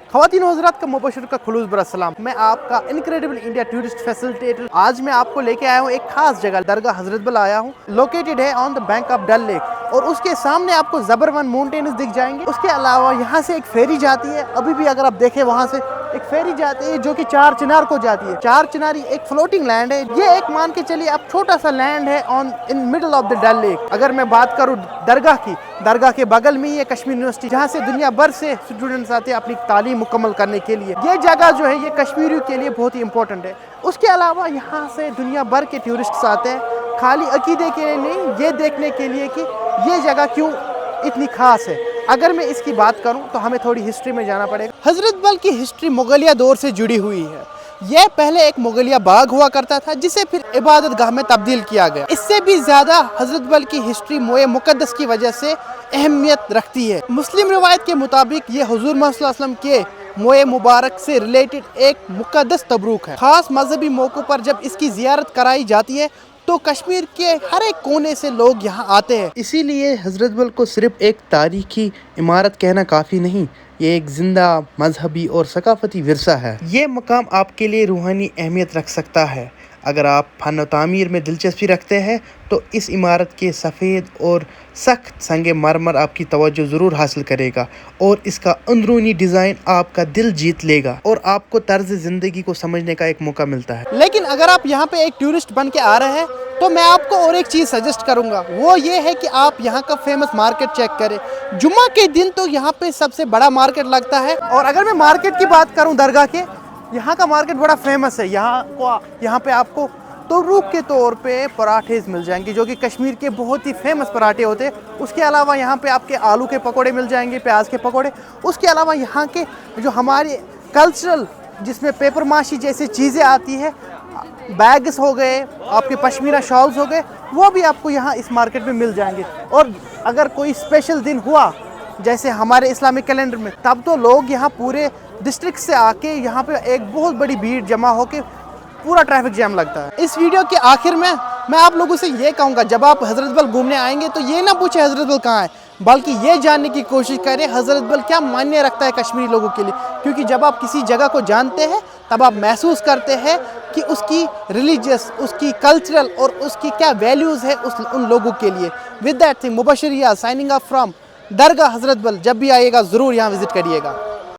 ख़वातीन और हज़रात का मुबशर का खुलूस बरसलाम। मैं आपका इनक्रेडिबल इंडिया टूरिस्ट फैसिलिटेटर। आज मैं आपको लेके आया हूँ एक खास जगह दरगाह हजरत बल आया हूँ। लोकेटेड है on the bank of Dal lake और उसके सामने आपको ज़बरवन माउंटेन्स दिख जाएंगे। उसके अलावा यहाँ से एक फेरी जाती है, अभी भी अगर आप देखें वहाँ से एक फेरी जाती है जो कि चार चिनार को जाती है। चार चिनारी एक फ्लोटिंग लैंड है। ये एक मान के चलिए आप छोटा सा लैंड है on in middle of the Dal lake. अगर मैं बात करूँ दरगाह की, दरगाह के बगल में ही है कश्मीर यूनिवर्सिटी, जहाँ से दुनिया भर से स्टूडेंट्स आते हैं अपनी तालीम मुकम्मल करने के लिए। ये जगह जो है ये कश्मीरियों के लिए बहुत ही इंपॉर्टेंट है। उसके अलावा यहाँ से दुनिया भर के टूरिस्ट्स आते हैं, खाली अकीदे के लिए नहीं, ये देखने के लिए कि ये जगह क्यों इतनी खास है। अगर मैं इसकी बात करूं तो हमें थोड़ी हिस्ट्री में जाना पड़ेगा। हजरत बल की हिस्ट्री मुगलिया दौर से जुड़ी हुई है। यह पहले एक मुगलिया बाग हुआ करता था जिसे फिर इबादत गाह में तब्दील किया गया। इससे भी ज़्यादा हजरत बल की हिस्ट्री मोए मुक़द्दस की वजह से अहमियत रखती है। मुस्लिम रिवायत के मुताबिक ये हुज़ूर मोहम्मद सल्लल्लाहु अलैहि वसल्लम के मोए मुबारक से रिलेटेड एक मुक़द्दस तबरूक है। ख़ास मजहबी मौक़ों पर जब इसकी ज़ियारत कराई जाती है तो कश्मीर के हर एक कोने से लोग यहाँ आते हैं। इसीलिए हजरत बल को सिर्फ एक तारीखी इमारत कहना काफ़ी नहीं, ये एक जिंदा मजहबी और सकाफती विरसा है। ये मकाम आपके लिए रूहानी अहमियत रख सकता है। अगर आप फन तामीर में दिलचस्पी रखते हैं तो इस इमारत के सफ़ेद और सख्त संगे मरमर आपकी तवज्जो ज़रूर हासिल करेगा और इसका अंदरूनी डिज़ाइन आपका दिल जीत लेगा और आपको तर्ज ज़िंदगी को समझने का एक मौका मिलता है। लेकिन अगर आप यहाँ पे एक टूरिस्ट बन के आ रहे हैं तो मैं आपको और एक चीज़ सजेस्ट करूँगा, वो ये है कि आप यहाँ का फेमस मार्केट चेक करें। जुम्मा के दिन तो यहाँ पे सबसे बड़ा मार्केट लगता है। और अगर मैं मार्केट की बात करूँ दरगाह के, यहाँ का मार्केट बड़ा फेमस है। यहाँ पे आपको तबरूक के तौर पे पराठे मिल जाएंगे जो कि कश्मीर के बहुत ही फेमस पराठे होते हैं। उसके अलावा यहाँ पे आपके आलू के पकोड़े मिल जाएंगे, प्याज के पकोड़े। उसके अलावा यहाँ के जो हमारे कल्चरल जिसमें पेपर माशी जैसी चीज़ें आती है, बैग्स हो गए, आपके पश्मीना शॉल्स हो गए, वो भी आपको यहाँ इस मार्केट में मिल जाएंगे। और अगर कोई स्पेशल दिन हुआ जैसे हमारे इस्लामिक कैलेंडर में, तब तो लोग यहाँ पूरे डिस्ट्रिक्ट से आके यहाँ पे एक बहुत बड़ी भीड़ जमा होके पूरा ट्रैफिक जैम लगता है। इस वीडियो के आखिर में मैं आप लोगों से ये कहूँगा, जब आप हजरत बल घूमने आएंगे तो ये ना पूछे हजरत बल कहाँ है, बल्कि ये जानने की कोशिश करें हजरत बल क्या मायने रखता है कश्मीरी लोगों के लिए। क्योंकि जब आप किसी जगह को जानते हैं तब आप महसूस करते हैं कि उसकी रिलीजियस, उसकी कल्चरल और उसकी क्या वैल्यूज़ है उन लोगों के लिए। With that thing Mubashir Riaz signing off from दरगाह हजरत बल। जब भी आइएगा ज़रूर यहाँ विज़िट करिएगा।